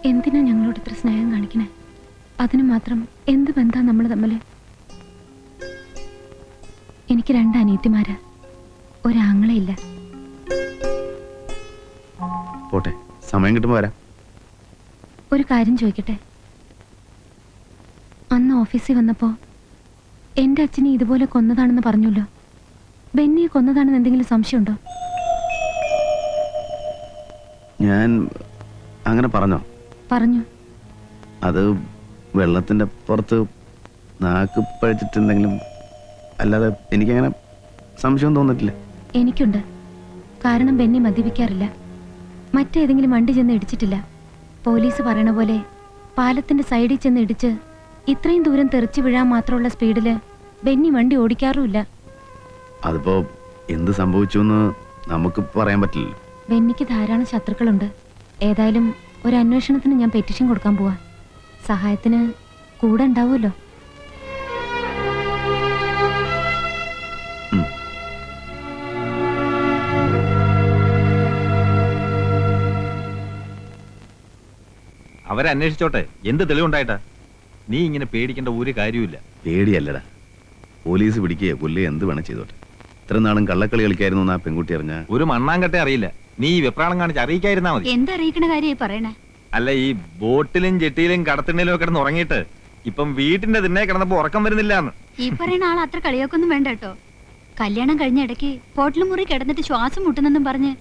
എന്തിനാ ഞങ്ങളോട് ഇത്ര സ്നേഹം കാണിക്കണേ? അതിന് മാത്രം എന്ത് ബന്ധാ നമ്മൾ തമ്മില്? എനിക്ക് 2 അനിയത്തിമാരാ, ഒരാങ്ങളയില്ല. പോട്ടെ, സമയം കിട്ടുമ്പോ വരാം. ഒരു കാര്യം ചോദിക്കട്ടെ? അന്ന് ഓഫീസിൽ വന്നപ്പോ എന്റെ അച്ഛനെ ഇതുപോലെ കൊന്നതാണെന്ന് പറഞ്ഞല്ലോ. ബെന്നിയെ കൊന്നതാണെന്ന് എന്തെങ്കിലും സംശയമുണ്ടോ? ഞാൻ അങ്ങനെ പറഞ്ഞോ? പറഞ്ഞു. അത് വെള്ളത്തിന്റെ പുറത്ത് നാക്ക് പഴിച്ചിട്ടെന്തെങ്കിലും, അല്ലാതെ എനിക്കങ്ങനെ സംശയം തോന്നിട്ടില്ല. എനിക്കുണ്ട്. കാരണം ബെന്നി മദ്യപിക്കാറില്ല. മറ്റേതെങ്കിലും വണ്ടി ചെന്ന് ഇടിച്ചിട്ടില്ല. പോലീസ് പറയണ പോലെ പാലത്തിന്റെ സൈഡിൽ ചെന്ന് ഇടിച്ച് ഇത്രയും ദൂരം തെറിച്ചു വീഴാൻ മാത്രമുള്ള സ്പീഡില് ബെന്നി വണ്ടി ഓടിക്കാറുമില്ല. അതിപ്പോ എന്ത് സംഭവിച്ചു നമുക്ക് പറയാൻ പറ്റില്ല. ബെന്നിക്ക് ധാരാളം ശത്രുക്കളുണ്ട്. ഏതായാലും ഒരു അന്വേഷണത്തിന് ഞാൻ പെറ്റീഷൻ കൊടുക്കാൻ പോവാ. സഹായത്തിന് കൂടെ ഉണ്ടാവുമല്ലോ. അവരന്വേഷിച്ചോട്ടെ, എന്ത് തെളിവുണ്ടായിട്ടാ? നീ ഇങ്ങനെ പേടിക്കേണ്ട ഒരു കാര്യമില്ല. പേടിയല്ലടാ, പോലീസ് പിടിക്കുകയോ കൊല്ലുകയോ എന്ത് വേണം ചെയ്തോട്ടെ. ഇത്ര നാളും കള്ളക്കളി കളിക്കായിരുന്നു ആ പെൺകുട്ടി അറിഞ്ഞ ഒരു മണ്ണാങ്കട്ടെ അറിയില്ല. നീ ഈ വെപ്രാളം കാണിച്ച് അറിയിക്കായിരുന്നാ മതി. എന്തറിയിക്കണ കാര്യം പറയണേ? അല്ല, ഈ ബോട്ടിലും ജെട്ടിയിലും കടത്തിണ്ടയിലും ഒക്കെ കിടന്ന് ഉറങ്ങിയിട്ട് ഇപ്പം വീട്ടിന്റെ തിന്നെ കിടന്നപ്പോ ഉറക്കം വരുന്നില്ലാന്ന്. ഈ പറയുന്ന ആൾ അത്ര കളിയൊക്കൊന്നും വേണ്ട കേട്ടോ. കല്യാണം കഴിഞ്ഞ ഇടയ്ക്ക് ഹോട്ടൽ മുറി കിടന്നിട്ട് ശ്വാസം മുട്ടുന്നെന്നും പറഞ്ഞ്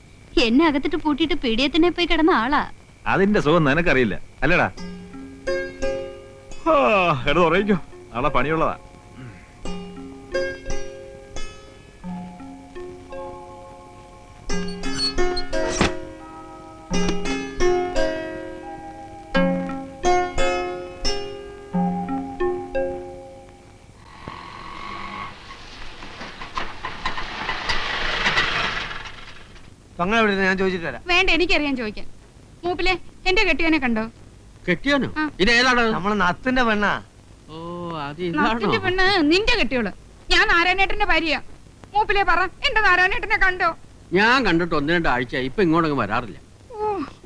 എന്നെ അകത്തിട്ട് പൂട്ടിയിട്ട് പീഡിയത്തിനെ പോയി കിടന്ന ആളാ. അതിന്റെ സുഖം നിനക്കറിയില്ല അല്ലടാ. എടുത്ത് ഉറങ്ങിക്കോ, നാളെ പണിയുള്ളതാ. ഞാൻ ചോദിച്ചിട്ട് വരാം. വേണ്ട, എനിക്കറിയാൻ ചോദിക്കാൻ. മൂപ്പിലെ എന്റെ കെട്ടിയവനെ കണ്ടോ? കെട്ടിയാനോ? ഇത് ഏതാണ്? നമ്മളെ നത്തിന്റെ പെണ്ണാ. ഓ, അത് നത്തിന്റെ പെണ്ണ് നിന്റെ കെട്ടിയോള്. ഞാൻ നാരായണേട്ടന്റെ ഭാര്യയാ. മൂപ്പിലെ പറ, എന്റെ നാരായണേട്ടനെ കണ്ടോ? ഞാൻ കണ്ടിട്ട് 1-2 ആഴ്ച. ഇപ്പൊ ഇങ്ങോട്ടൊന്നും വരാറില്ല.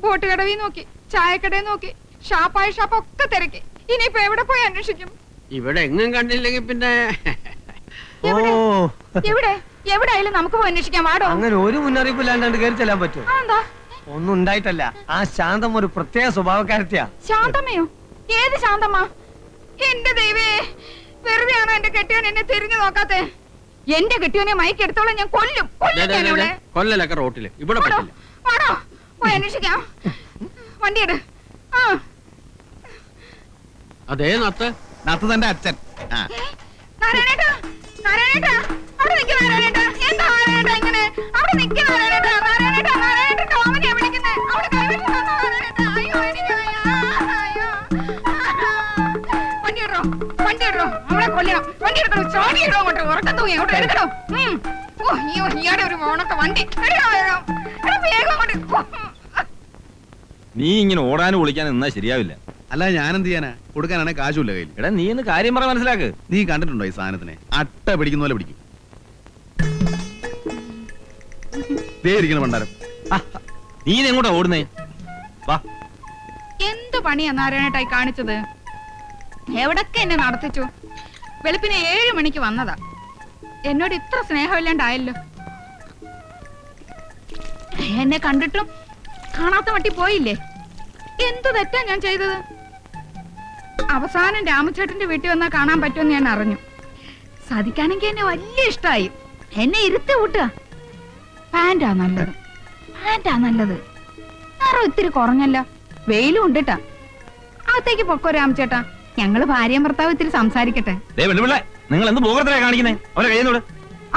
ബോട്ട് കടവിൽ നോക്കി, ചായക്കടയിൽ നോക്കി, ഷാപ്പായ ഷാപ്പൊക്കെ തിരക്കി. ഇനിയിപ്പോ എവിടെ പോയി അന്വേഷിക്കും? ഇവിടെ എങ്ങും കണ്ടില്ലെങ്കിൽ പിന്നെ എവിടെ എവിടെയായാലും നമുക്ക് പോയി അന്വേഷിക്കാം. വാടോ. അങ്ങനെ ഒരു മുന്നറിയിപ്പില്ലാണ്ട് കയറി ചെല്ലാൻ പറ്റുമോ? ഒന്നും ഉണ്ടായിട്ടല്ല. ആ ശാന്തം ഒരു പ്രത്യേക സ്വഭാവക്കാരത്തിയാ. ശാന്തമ്മയോ? ഏത് ശാന്തമ്മ? എന്റെ ദൈവേ, വെറുതെയാണോ എന്റെ കെട്ടിയോൻ എന്നെ തിരിഞ്ഞു നോക്കാത്തെ? എന്റെ കെട്ടിയോനെ മയക്കെടുത്തോളം ഞാൻ കൊല്ലും. കൊല്ലലൊക്കെ റോട്ടില് ഇവിടെ പറ്റില്ല. വാടോ, പോയി അന്വേഷിക്കാം. വണ്ടിയെട്. അതേ നത്ത് തന്റെ അച്ഛൻ. നാരായണേട്ടാ, നാരായണേട്ടാ, അവിടെ നിൽക്ക് നാരായണേട്ടാ. എന്താ നാരായണേട്ടാ ഇങ്ങനെ? അവിടെ നിൽക്ക് നാരായണേട്ടാ. നാരായണേട്ടാ, നാരായണേട്ടാ, ഓമനയാ വിളിക്കുന്നേ. അവിടെ കൈവിട്ട് വന്നോ നാരായണേട്ടാ. അയ്യോ, എനിക്ക് അയ്യോ. വണ്ടി ഇടോ, വണ്ടി ഇടോ. നമ്മളെ കൊല്ലണം. വണ്ടി എടുക്കണോ? ചോടി ഇടോ അങ്ങോട്ട്. ഉറക്കം തൂങ്ങി അങ്ങോട്ട് എടുക്കണോ? ഓ, അയ്യോ, ഇയാടെ ഒരു മോണൊക്കെ വണ്ടി വേഗം അങ്ങോട്ട്. നീ ഇങ്ങനെ ഓടാനും വിളിക്കാനും നിന്നാ ശരിയാവില്ല. അല്ല, ഞാനെന്ത് ചെയ്യാനാ? കൊടുക്കാനാണെ കാശുമില്ല കയ്യിൽ. എടാ, നീ ഒന്ന് കാര്യം പറ, മനസ്സിലാക്ക്. നീ കണ്ടിട്ടുണ്ടോ ഈ സാധനത്തിനെ? അട്ട പിടിക്കുന്ന പോലെ പിടിക്കും. ദേ ഇരിക്കണ പണ്ടാരം. നീ എങ്ങോട്ടാ ഓടുന്നേ? വാ. എന്ത് പണിയാ നാരായണേട്ടായി കാണിച്ചത്? എവിടൊക്കെ എന്നെ നടത്തിച്ചു. വെളുപ്പിനെ 7 മണിക്ക് വന്നതാ. എന്നോട് ഇത്ര സ്നേഹമില്ലാണ്ടായല്ലോ. എന്നെ കണ്ടിട്ടും കാണാത്ത മട്ടി പോയില്ലേ? എന്ത് തെറ്റാ ഞാൻ ചെയ്തത്? അവസാനം രാമചേട്ടന്റെ വീട്ടിൽ വന്നാ കാണാൻ പറ്റുമെന്ന് ഞാൻ അറിഞ്ഞു. സാധിക്കാനെങ്കിൽ എന്നെ വലിയ ഇഷ്ടായി. എന്നെ ഇരുത്തി കൂട്ടുക. പാന്റാ നല്ലത്, പാന്റാ നല്ലത്. നിറം ഇത്തിരി കുറഞ്ഞല്ലോ. വെയിലും ഉണ്ടിട്ടാ. അകത്തേക്ക് പൊക്കോ രാമചേട്ടാ. ഞങ്ങള് ഭാര്യയും ഭർത്താവ് ഇത്തിരി സംസാരിക്കട്ടെ. നിങ്ങൾ എന്ത് പോകത്തിലാ കാണിക്കുന്നേ? അവരെ കയ്യുന്നോട്.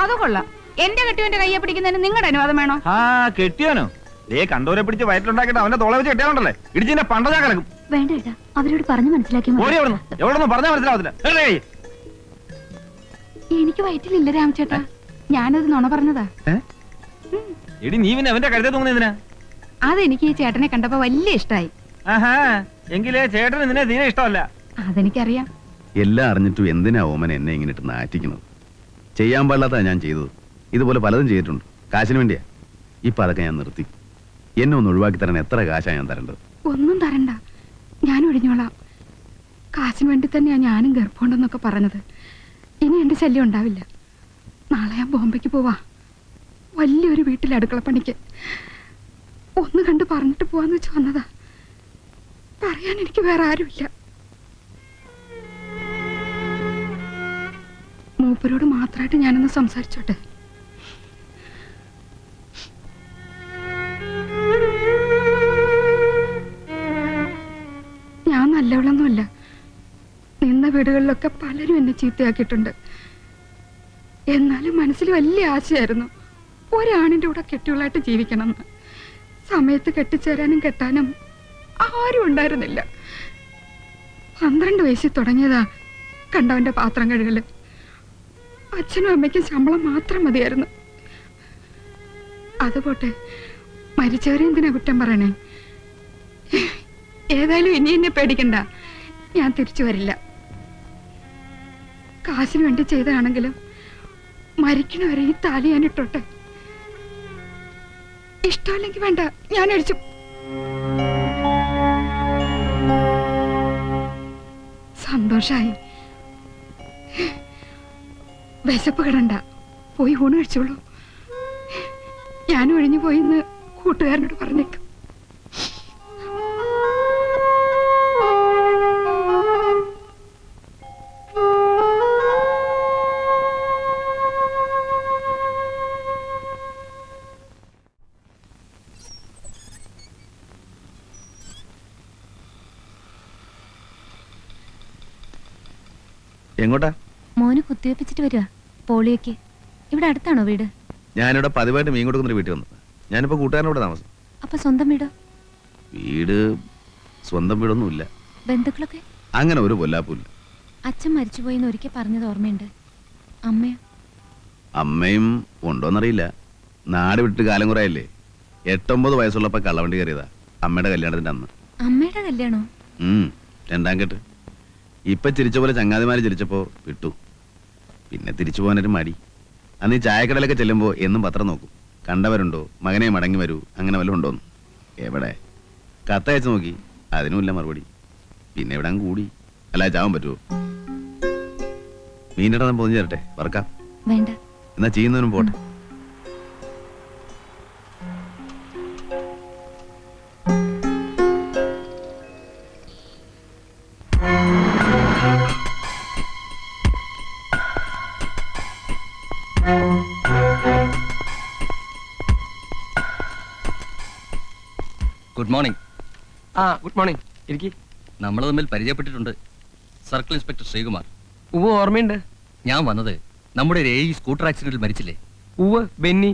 അത് കൊള്ളാം. എന്റെ കെട്ടിയോന്റെ കയ്യെ പിടിക്കുന്നതിന് നിങ്ങളുടെ അനുവാദം വേണോ? കെട്ടിയോനോ? കണ്ടോരെ പിടിച്ച് വയറ്റിലുണ്ടാക്കിട്ട് അവന്റെ തോളെ വെച്ച് കെട്ടിയാലുണ്ടല്ലേ ഇടിച്ചിന്റെ പണ്ട ഞാൻ കിടക്കും. വേണ്ട ഏട്ടാ, അവരോട് പറഞ്ഞു മനസ്സിലാക്കി. എവിടെന്ന് പറഞ്ഞാൽ മനസ്സിലാവത്തില്ല. എനിക്ക് വയറ്റിലില്ല രാമചേട്ടാ. ഞാനത് നുണ പറഞ്ഞതാ. എടി, നീ പിന്നെ അവന്റെ കരുതേ തൂങ്ങുന്നതിനാ? അതെനിക്ക് ഈ ചേട്ടനെ കണ്ടപ്പോ വലിയ ഇഷ്ടായി. എങ്കിലേ ചേട്ടന് നിന്നെ തീരെ ഇഷ്ടമല്ല. അതെനിക്കറിയാം. എല്ലാം അറിഞ്ഞിട്ടും എന്തിനാ ഓമന എന്നെ ഇങ്ങനെ ഇട്ട് നാറ്റിക്കുന്നത്? ചെയ്യാൻ പാടില്ലാത്ത ഞാൻ ചെയ്തത്. ഇതുപോലെ പലതും ചെയ്തിട്ടുണ്ട്. കാശിന് വേണ്ടിയാ. ഇപ്പൊ അതൊക്കെ ഞാൻ നിർത്തി. എന്നെ ഒന്ന് ഒഴിവാക്കി തരാൻ എത്ര കാശാ ഞാൻ തരേണ്ടത്? ഒന്നും തരണ്ട. ഒഴിഞ്ഞോളാം. കാശിന് വേണ്ടി തന്നെയാ ഞാനും ഗർഭമുണ്ടെന്നൊക്കെ പറഞ്ഞത്. ഇനി എന്റെ ശല്യം ഉണ്ടാവില്ല. നാളെ ഞാൻ ബോംബെക്ക് പോവാ. വലിയൊരു വീട്ടിൽ അടുക്കളപ്പണിക്ക്. ഒന്ന് കണ്ട് പറഞ്ഞിട്ട് പോവാന്ന് വെച്ച് വന്നതാ. പറയാൻ എനിക്ക് വേറെ ആരുമില്ല. മൂപ്പരോട് മാത്രമായിട്ട് ഞാനൊന്ന് സംസാരിച്ചോട്ടെ. ഞാൻ നല്ലവളൊന്നുമല്ല. നിന്ന വീടുകളിലൊക്കെ പലരും എന്നെ ചീത്തയാക്കിയിട്ടുണ്ട്. എന്നാലും മനസ്സിൽ വലിയ ആശയായിരുന്നു ഒരാണിന്റെ കൂടെ കെട്ടികളായിട്ട് ജീവിക്കണമെന്ന്. സമയത്ത് കെട്ടിച്ചേരാനും കെട്ടാനും ആരും ഉണ്ടായിരുന്നില്ല. 12 വയസ്സിൽ തുടങ്ങിയതാ കണ്ടവന്റെ പാത്രം കഴുകല്. അച്ഛനും അമ്മയ്ക്കും ശമ്പളം മാത്രം മതിയായിരുന്നു. അതുപോട്ടെ, മരിച്ചവരെ എന്തിനാ കുറ്റം പറയണേ? ഏതായാലും ഇനി എന്നെ പേടിക്കണ്ട. ഞാൻ തിരിച്ചു വരില്ല. കാശിന് വേണ്ടി ചെയ്തതാണെങ്കിലും മരിക്കണവരെ ഈ താലി ഞാൻ ഇട്ടോട്ടെ. ഇഷ്ടമല്ലെങ്കിൽ വേണ്ട, ഞാൻ അടിച്ചു. സന്തോഷായി. വിശപ്പ് കിടണ്ട, പോയി ഊണ് കഴിച്ചോളൂ. ഞാൻ ഒഴിഞ്ഞു പോയിന്ന് കൂട്ടുകാരനോട് പറഞ്ഞേക്കും. എങ്ങോട്ടാ? മോന് കുത്തിവെപ്പിച്ചിട്ട് വരിക പോളിയോക്ക്. ഇവിടെ അടുത്താണോ വീട്? ഞാനിവിടെ പതിവായിട്ട് മീൻ കൊടുക്കുന്നൊരു വീട്ടിൽ വന്നു. ഞാനിപ്പോ കൂട്ടുകാരനോട് താമസം. അപ്പൊ സ്വന്തം വീടോ? വീട് സ്വന്തം വീടൊന്നുമില്ല. ബന്ധുക്കളൊക്കെ? അങ്ങനെ ഒരു പൊല്ലാപ്പില്ല. അച്ഛൻ മരിച്ചുപോയിന്ന് ഒരിക്കൽ പറഞ്ഞത് ഓർമ്മയുണ്ട്. അമ്മയോ? അമ്മയും ഉണ്ടോന്നറിയില്ല. നാട് വിട്ട് കാലം കുറയല്ലേ. 8-9 വയസ്സുള്ളപ്പോ കള്ളവണ്ടി കയറിയതാ അമ്മയുടെ കല്യാണത്തിന്റെ അന്ന്. അമ്മയുടെ കല്യാണോ? 2ാം കെട്ട്. ഇപ്പൊ ചിരിച്ച പോലെ ചങ്ങാതിമാര് ചിരിച്ചപ്പോ വിട്ടു. പിന്നെ തിരിച്ചു പോകാനൊരു മടി. അന്ന് ഈ ചായക്കടയിലൊക്കെ ചെല്ലുമ്പോ എന്നും പത്രം നോക്കും. കണ്ടവരുണ്ടോ, മകനെ മടങ്ങി വരൂ, അങ്ങനെ വല്ലതും ഉണ്ടോന്ന്. എവിടെ? കത്തയച്ച് നോക്കി, അതിനുമില്ല മറുപടി. പിന്നെ എവിടെ കൂടി. അല്ല, ചാവാൻ പറ്റുമോ? മീനിടാൻ പോന്നു ചേരട്ടെ, വറക്കാം. വേണ്ട. എന്നാ ചെയ്യുന്നവനും പോട്ടെ. Good morning. Good morning. ഇരിക്കി. നമ്മൾ തമ്മിൽ പരിചയപ്പെട്ടിട്ടുണ്ട്. Circle inspector Sreekumar. ഉവ്വ്, ഓർമ്മയുണ്ട്. ഞാൻ വന്നത് നമ്മുടെ ഒരു സ്കൂട്ടർ ആക്സിഡന്റിൽ മരിച്ചില്ലേ? ഉവ്വ്, ബെന്നി.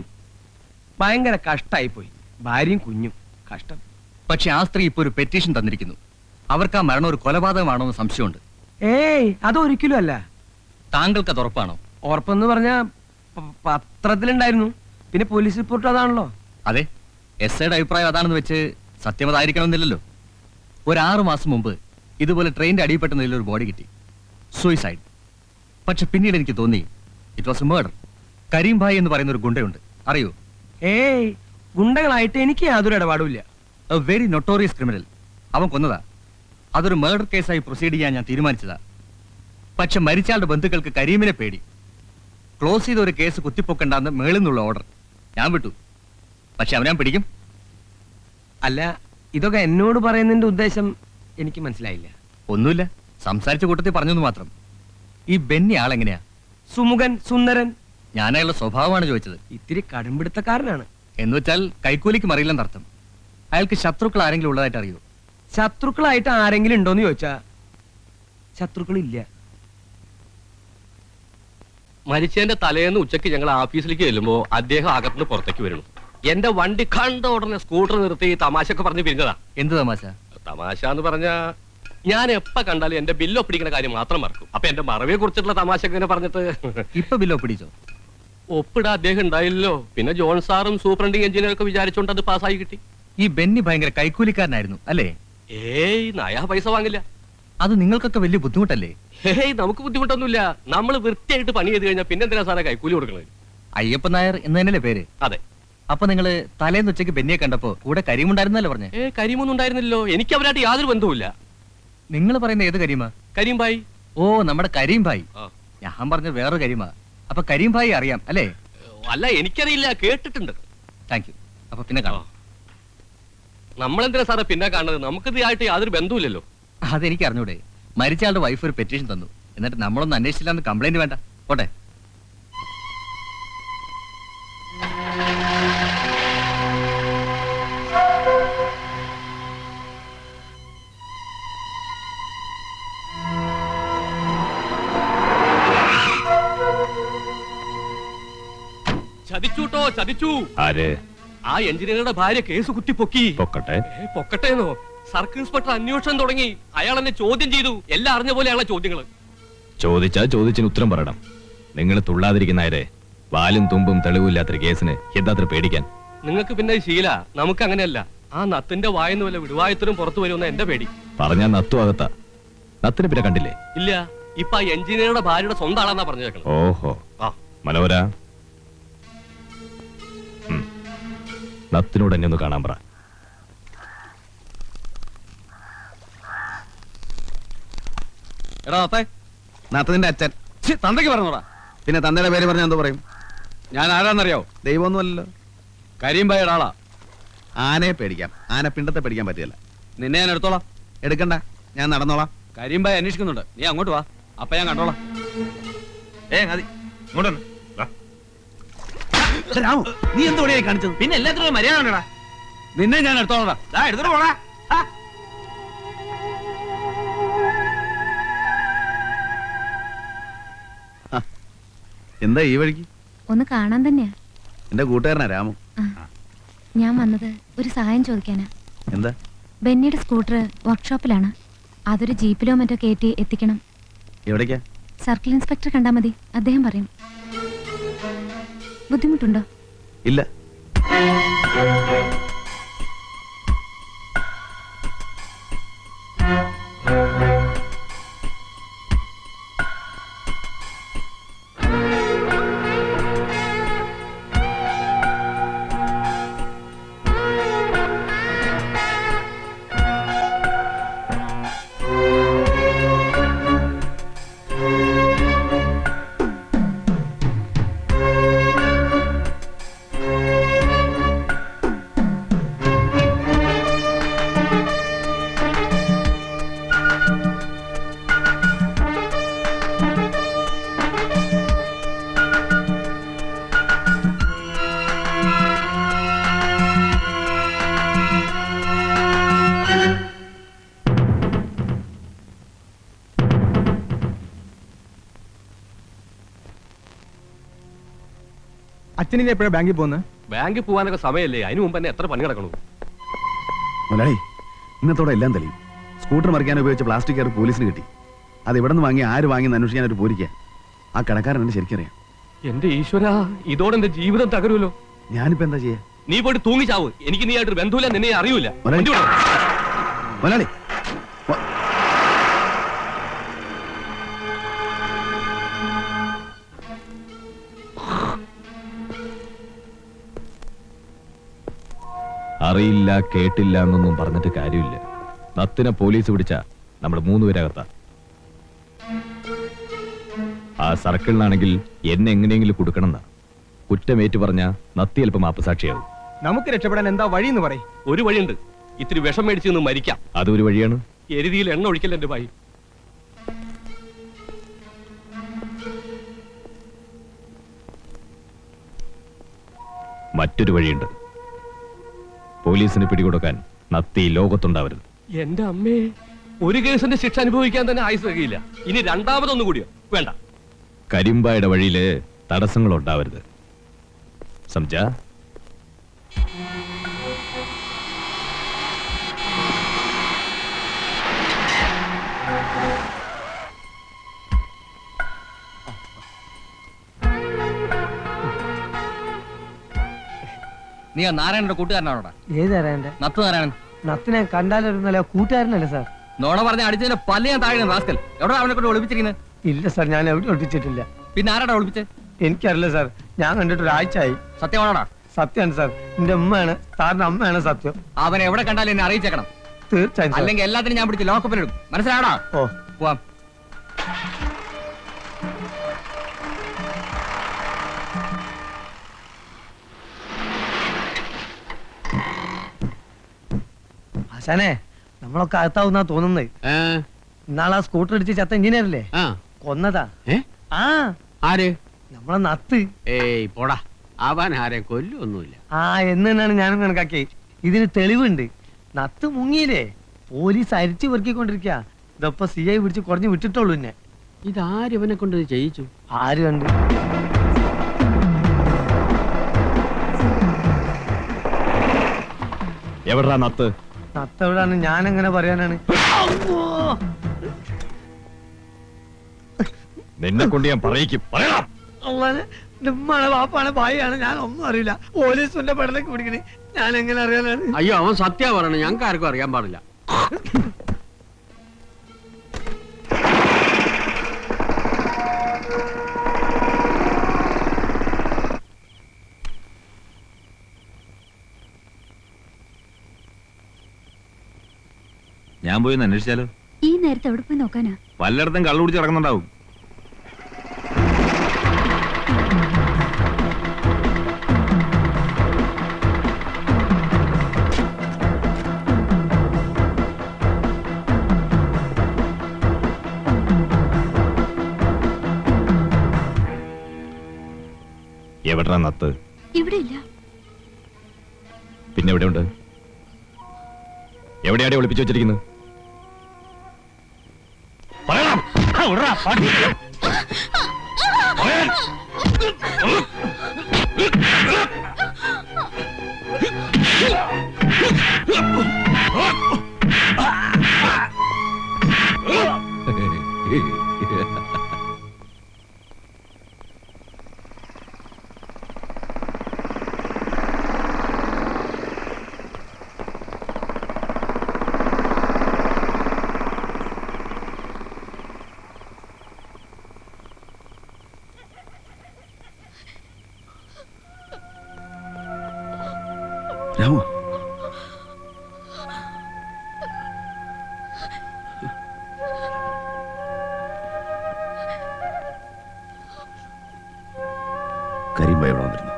ഭയങ്കര കഷ്ടായി പോയി. ഭാര്യയും കുഞ്ഞും കഷ്ടം. പക്ഷെ ആ സ്ത്രീ ഇപ്പൊ ഒരു പെറ്റീഷൻ തന്നിരിക്കുന്നു. അവർക്ക് ആ മരണം ഒരു കൊലപാതകമാണോ എന്ന് സംശയമുണ്ട്. ഏയ്, അതൊരിക്കലും അല്ല. താങ്കൾക്ക് അത് ഉറപ്പാണോ? ഉറപ്പെന്ന് പറഞ്ഞ പത്രത്തിലുണ്ടായിരുന്നു. പിന്നെ പോലീസ് റിപ്പോർട്ട് അതാണല്ലോ. അതെ, എസ്ഐയുടെ അഭിപ്രായം അതാണെന്ന് വെച്ച് സത്യം അതായിരിക്കണമെന്നില്ലല്ലോ. ഒരു 6 മാസം മുമ്പ് ഇതുപോലെ ട്രെയിനിന്റെ അടിയിൽപ്പെട്ട നിലയിൽ ഒരു ബോഡി കിട്ടി. സൂയിസൈഡ്. പക്ഷെ പിന്നീട് എനിക്ക് തോന്നി it was a murder. Karim bhai എന്ന് പറയുന്ന ഒരു ഗുണ്ടയുണ്ട്, അറിയോ? ഏയ്, ഗുണ്ടകളായിട്ട് എനിക്ക് യാതൊരു ഇടപാടുമില്ല. A very notorious criminal. അവൻ കൊന്നതാ. അതൊരു മർഡർ കേസായി പ്രൊസീഡ് ചെയ്യാൻ ഞാൻ തീരുമാനിച്ചതാ. പക്ഷെ മരിച്ചയാളുടെ ബന്ധുക്കൾക്ക് കരീമിനെ പേടി. ക്ലോസ് ചെയ്ത ഒരു കേസ് കുത്തിപ്പൊക്കണ്ടെന്ന് മേളിൽ നിന്നുള്ള ഓർഡർ. ഞാൻ വിട്ടു. പക്ഷെ അവനെ ഞാൻ പിടിക്കും. അല്ല, ഇതൊക്കെ എന്നോട് പറയുന്നതിന്റെ ഉദ്ദേശം എനിക്ക് മനസ്സിലായില്ല. ഒന്നുമില്ല, സംസാരിച്ച കൂട്ടത്തിൽ പറഞ്ഞെന്ന് മാത്രം. ഈ ബെന്നി ആളെങ്ങനെയാ? സുമുഖൻ, സുന്ദരൻ. ഞാൻ അയാളുടെ സ്വഭാവമാണ് ചോദിച്ചത്. ഇത്തിരി കടുംപിടുത്തക്കാരനാണ്. എന്ന് വെച്ചാൽ കൈക്കൂലിക്ക് മറിയില്ലെന്നർത്ഥം. അയാൾക്ക് ശത്രുക്കൾ ആരെങ്കിലും ഉള്ളതായിട്ട് അറിയോ? ശത്രുക്കളായിട്ട് ആരെങ്കിലും ഉണ്ടോന്ന് ചോദിച്ചാ ശത്രുക്കളില്ല. മരിച്ചതിന്റെ തലേന്ന് ഉച്ചയ്ക്ക് ഞങ്ങൾ ഓഫീസിലേക്ക് ചെല്ലുമ്പോ അദ്ദേഹം അകത്തുനിന്ന് പുറത്തേക്ക് വരുന്നു. എന്റെ വണ്ടി കണ്ട ഉടനെ സ്കൂട്ടർ നിർത്തി തമാശയൊക്കെ പറഞ്ഞ് പിരിഞ്ഞതാ. എന്ത് തമാശ? തമാശ എന്ന് പറഞ്ഞാ ഞാൻ എപ്പ കണ്ടാലും എന്റെ ബില്ല് ഒപ്പിടിക്കുന്ന കാര്യം മാത്രം മറക്കും. അപ്പൊ എന്റെ മറവിയെ കുറിച്ചിട്ടുള്ള തമാശ ഇങ്ങനെ പറഞ്ഞിട്ട് ഇപ്പൊ ബില്ല് ഒപ്പിടിച്ചോ? ഒപ്പിടാ അദ്ദേഹം ഉണ്ടായില്ലോ. പിന്നെ ജോൺ സാറും സൂപ്രണ്ടിങ് എഞ്ചിനീയറൊക്കെ വിചാരിച്ചോണ്ട് അത് പാസ്സായി കിട്ടി. ഈ ബെന്നി ഭയങ്കര കൈക്കൂലിക്കാരനായിരുന്നു അല്ലേ? ഏയ്, നയാ പൈസ വാങ്ങില്ല. അത് നിങ്ങൾക്കൊക്കെ വലിയ ബുദ്ധിമുട്ടല്ലേ? ഏയ്, നമുക്ക് ബുദ്ധിമുട്ടൊന്നുമില്ല. നമ്മൾ വൃത്തിയായിട്ട് പണി ചെയ്ത് കഴിഞ്ഞാൽ പിന്നെ എന്തിനാ സാറേ കൈക്കൂലി കൊടുക്കുന്നത്? അയ്യപ്പൻ നായർ എന്ന് തന്നെയല്ലേ പേര്? അതെ. അപ്പൊ നിങ്ങള് തലേന്ന് ഉച്ചയ്ക്ക് ബെന്നിയെ കണ്ടപ്പോ കൂടെ കരീമുണ്ടായിരുന്നല്ലോ പറഞ്ഞേ? കരിമൊന്നും ഉണ്ടായിരുന്നില്ലല്ലോ. എനിക്ക് അവരായിട്ട് യാതൊരു ബന്ധവുമില്ല. നിങ്ങൾ പറയുന്ന ഏത് കരീമ? കരീം ഭായി. ഓ, നമ്മുടെ കരീം ഭായി. ആ. ഞാൻ പറഞ്ഞ വേറെ കരീമ. അപ്പൊ കരീം ഭായി അറിയാം അല്ലേ? അല്ല, എനിക്കറിയില്ല, കേട്ടിട്ടുണ്ട്. Thank you. അപ്പൊ പിന്നെ കാണാം. നമ്മളെന്തിനാ സാറേ പിന്നെ കാണുന്നത്? നമുക്ക് ഇതായിട്ട് യാതൊരു ബന്ധവുമില്ലല്ലോ. അതെനിക്ക് അറിഞ്ഞൂടെ. മരിച്ചയാളുടെ വൈഫ് ഒരു പെറ്റീഷൻ തന്നു. എന്നിട്ട് നമ്മളൊന്നും അന്വേഷിച്ചില്ലാന്ന് കംപ്ലൈന്റ് വേണ്ട. പോട്ടെ. ചതിച്ചൂട്ടോ, ചതിച്ചു. ആര്? ആ എഞ്ചിനീയറുടെ ഭാര്യ കേസ് കുത്തി പൊക്കി. പൊക്കട്ടെ. പൊക്കട്ടേന്നോ? സർക്കിൾ ഇൻസ്പെക്ടർ അന്വേഷണം തുടങ്ങി. അയാൾ എന്നെ ചോദ്യം ചെയ്തു. എല്ലാം അറിഞ്ഞ പോലെ അയാളെ ചോദ്യങ്ങള്. ചോദിച്ചാ ചോദിച്ചിന് ഉത്തരം പറയണം. നിങ്ങൾ തുള്ളാതിരിക്കുന്നവരെ വാലും തുമ്പും തെളിവില്ലാത്തൊരു കേസിന് എന്താത്ര പേടിക്കാൻ? നിങ്ങൾക്ക് പിന്നെ ശീല, നമുക്ക് അങ്ങനെയല്ല. ആ നത്തിന്റെ വായെന്ന് വല്ല വിടുവായത്തിനും പുറത്തു വരുമെന്ന എന്റെ പേടി. പറഞ്ഞാ നത്തു അകത്താ. നത്തിനെ പിന്നെ കണ്ടില്ലേ? ഇല്ല, ഇപ്പൊ ആ എഞ്ചിനീയറുടെ ഭാര്യയുടെ സ്വന്തം ആളാന്നാ പറഞ്ഞേക്കണം. ഓഹോ. ആ. മനോഹര, നത്തിനോട് എന്നെ ഒന്ന് കാണാൻ പറ. എടാ നത്തേ. നാത്തതിന്റെ അച്ഛൻ. തന്തയ്ക്ക് പറഞ്ഞോടാ. പിന്നെ തന്തയുടെ പേര് പറഞ്ഞാൽ എന്തോ പറയും? ഞാൻ ആരാന്നറിയോ? ദൈവമൊന്നുമല്ലല്ലോ. കരീം ഭായിയുടെ ആളാ. ആനയെ പേടിക്കാം, ആന പിണ്ടത്തെ പേടിക്കാൻ പറ്റില്ല. നിന്നെ ഞാൻ എടുത്തോളാം. എടുക്കണ്ട, ഞാൻ നടന്നോളാം. കരീം ഭായി അന്വേഷിക്കുന്നുണ്ട്. നീ അങ്ങോട്ട് വാ. അപ്പൊ ഞാൻ കണ്ടോളാം. രാമു, നീ എന്തോടെയായി കാണിച്ചത്? പിന്നെ എല്ലാത്തിനും മര്യാദ. നിന്നെ ഞാൻ എടുത്തോളാം. എടുത്തിട്ട് പോടാ. എന്താ ഈ വഴിക്ക്? ഒന്ന് കാണാൻ തന്നെയാ. എന്റെ കൂട്ടുകാരനാ രാമു. ഞാൻ വന്നത് ഒരു സഹായം ചോദിക്കാനാ. എന്താ? ബെന്നിയുടെ സ്കൂട്ടർ വർക്ക്ഷോപ്പിലാണ്. അതൊരു ജീപ്പിലോ മറ്റോ കയറ്റി എത്തിക്കണം. എവിടേക്കാ? സർക്കിൾ ഇൻസ്പെക്ടർ കണ്ടാ മതി, അദ്ദേഹം പറയും. ബുദ്ധിമുട്ടുണ്ടോ? ഇല്ല. അച്ഛനിത് എപ്പോഴാണ് ബാങ്കിൽ പോകുന്നത്? ബാങ്കിൽ പോകാനൊക്കെ സമയമല്ലേ? അതിന് മുമ്പ് തന്നെ എത്ര പണി കിടക്കണു. മുതലാളി, ഇന്നത്തോടെ എല്ലാം തെളിയും. സ്കൂട്ടർ മറിക്കാൻ ഉപയോഗിച്ച പ്ലാസ്റ്റിക് കയർ പോലീസിന് കിട്ടി. അത് ഇവിടെ നിന്ന് വാങ്ങി, ആര് വാങ്ങി അന്വേഷിക്കാൻ ഒരു പോരിക്കുക. ആ കടക്കാരൻ എന്നെ ശരിക്കറിയാം. എന്റെ ഈശ്വര, ഇതോടെ എന്റെ ജീവിതം തകരുമല്ലോ. ഞാനിപ്പോ എന്താ ചെയ്യാ? നീ പോയിട്ട് തൂങ്ങിച്ചാവ്. എനിക്ക് നീ ആയിട്ടൊരു ബന്ധമില്ല, നിന്നെ അറിയൂല. മുതലാളി, അറിയില്ല, കേട്ടില്ല എന്നൊന്നും പറഞ്ഞിട്ട് കാര്യമില്ല. നത്തിനെ പോലീസ് പിടിച്ച നമ്മൾ 3 പേരകത്താ. ആ സർക്കിളിനാണെങ്കിൽ എന്നെ എങ്ങനെയെങ്കിലും കൊടുക്കണമെന്നാ. കുറ്റമേറ്റു പറഞ്ഞ നത്തി അല്പം മാപ്പസാക്ഷിയാവും. നമുക്ക് രക്ഷപ്പെടാൻ എന്താ വഴിയെന്ന് പറയും? ഒരു വഴിയുണ്ട്. ഇത്തിരി വിഷം മേടിച്ച് നിന്ന് മരിക്കാം. അതൊരു വഴിയാണ്. എരുതിയിൽ എണ്ണ ഒഴിക്കൽ എന്റെ ഭായി. മറ്റൊരു വഴിയുണ്ട്. പോലീസിന് പിടികൊടുക്കാൻ നത്തി ലോകത്തുണ്ടാവരുത്. എന്റെ അമ്മേ, ഒരു കേസിന്റെ ശിക്ഷ അനുഭവിക്കാൻ തന്നെ ആയുസ് കഴിയില്ല. ഇനി രണ്ടാമതൊന്നും കൂടിയോ? വേണ്ട. കരിമ്പായുടെ വഴിയില് തടസ്സങ്ങൾ ഉണ്ടാവരുത്. സംജാ? നീ ആ നാരായണന്റെ കൂട്ടുകാരനാണോടാ? ഏത് നാരായണന്റെ? നത്ത് നാരായണൻ. നത്തിനെ കണ്ടാലൊരുന്നല്ല കൂട്ടുകാരനല്ലേ സാർ? നോണ പറഞ്ഞ അടിച്ചതിന്റെ പല്ല് ഞാൻ താഴെ റാസ്കൽ. എവിടെ അവനെ കൊണ്ട് ഒളിപ്പിച്ചിരിക്കുന്നത്? ഇല്ല സാർ, ഞാൻ എവിടെ ഒളിപ്പിച്ചിട്ടില്ല. പിന്നെ ആരാടാ ഒളിപ്പിച്ചേ? എനിക്കറിയില്ല സാർ, ഞാൻ കണ്ടിട്ട് ഒരാഴ്ചയായി. സത്യമാണോടാ? സത്യമാണ് സാർ, എന്റെ ഉമ്മയാണ്, സാറിന്റെ അമ്മയാണ് സത്യം. അവനെ എവിടെ കണ്ടാലും എന്നെ അറിയിച്ചേക്കണം. തീർച്ചയായും സാർ. അല്ലെങ്കിൽ എല്ലാത്തിനും ഞാൻ പിടിച്ച് ലോക്കപ്പിലിടും. മനസ്സിലാവണോ? ഓ പോവാം. ആശാനെ നമ്മളൊക്കെ അകത്താവുന്നാ തോന്നുന്നത്. ഇന്നാളാ സ്കൂട്ടർ ഇടിച്ച് ചത്ത എഞ്ചിനീയറല്ലേ കൊന്നതാ. ആ ആര്? നമ്മളെ നത്ത്. ഏയ് പോടാ, അവൻ ആരെ കൊല്ലൊന്നുമില്ല. ആ എന്നാണ് ഞാനും കണക്കാക്കി. ഇതിന് തെളിവുണ്ട്. നത്ത് മുങ്ങിയില്ലേ, പോലീസ് അരിച്ചു പെറുക്കിക്കൊണ്ടിരിക്കുക. ഇതപ്പൊ CI പിടിച്ച് കുറഞ്ഞ് വിട്ടിട്ടുള്ളൂ. എന്നെ ഇതാര് ഇവനെ കൊണ്ട് ഇത് ചെയ്യിച്ചു? ആര് കണ്ട്? എവിടാ നത്ത്? നത്തെവിടാണ് ഞാൻ എങ്ങനെ പറയാനാണ്? നിന്നെ കൊണ്ട് ഞാൻ പറയിക്കും. പറയണം. നിമ്മാണ് വാപ്പാണ് ഭായിയാണ്, ഞാൻ ഒന്നും അറിയില്ല. പോലീസിന്റെ പടലേക്ക് പിടിക്കണേ, ഞാൻ എങ്ങനെ അറിയാനാണ്? അയ്യോ, അവൻ സത്യ പറയണ, ഞങ്ങൾക്ക് ആർക്കും അറിയാൻ പാടില്ല. ഞാൻ പോയി ഒന്ന് അന്വേഷിച്ചാലോ? ഈ നേരത്തെ എവിടെ പോയി നോക്കാനാ? വല്ലയിടത്തും കള്ളു കുടിച്ച് ഇറങ്ങുന്നുണ്ടാവും. എവിടാ നത്ത്? ഇവിടെ ഇല്ല. പിന്നെ എവിടെയുണ്ട്? എവിടെയാടെ ഒളിപ്പിച്ചു വെച്ചിരിക്കുന്നത്? പറയണം. രാമു, കരീംബ എവിടെ വന്നിരുന്നു?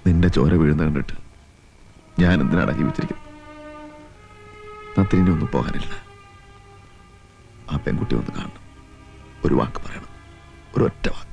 നിന്റെ ചോര വീഴുന്ന കണ്ടിട്ട് ഞാൻ എന്തിനാണ് ജീവിച്ചിരിക്കുന്നത്? നത്തിനെ ഒന്നും പോകാനില്ല. ആ പെൺകുട്ടി ഒന്ന് കാണണം, ഒരു വാക്ക് പറയണം, ഒരു ഒറ്റ വാക്ക്.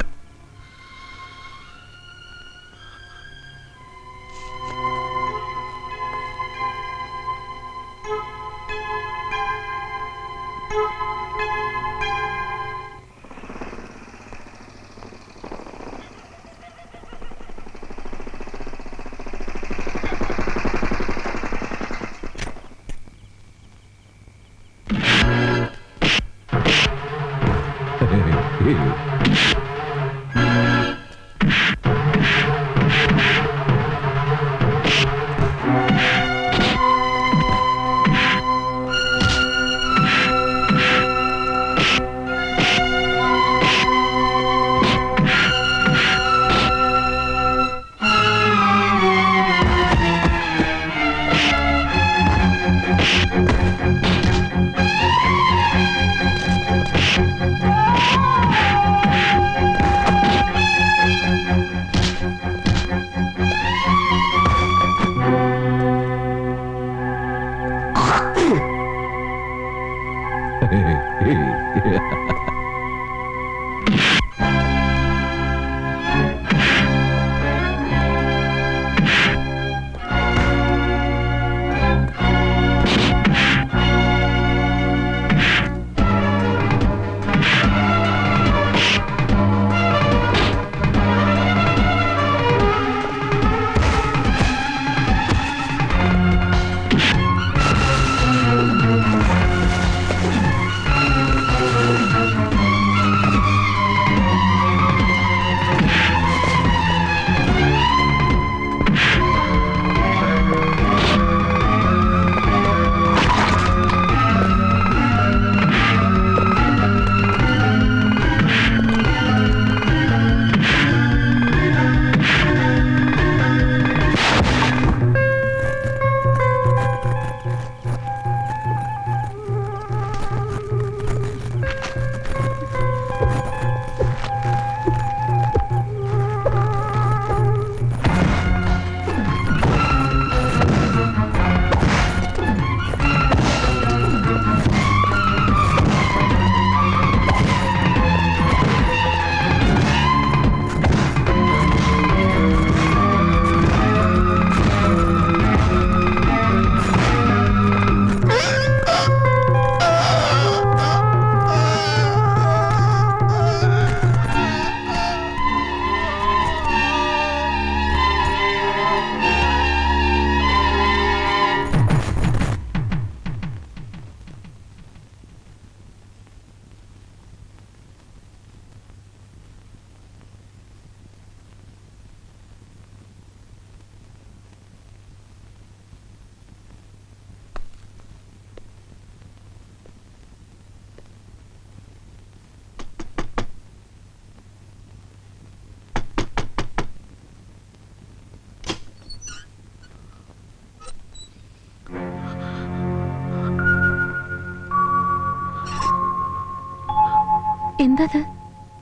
എന്തത്?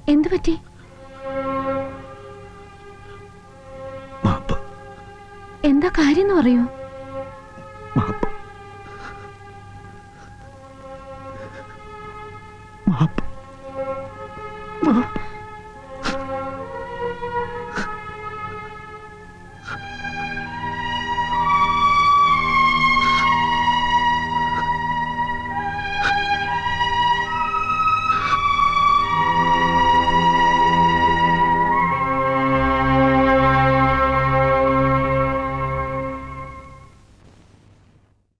എന്തു പറ്റി? മാപ്പ് എന്താ കാര്യം എന്ന് പറയൂ. മാപ്പ്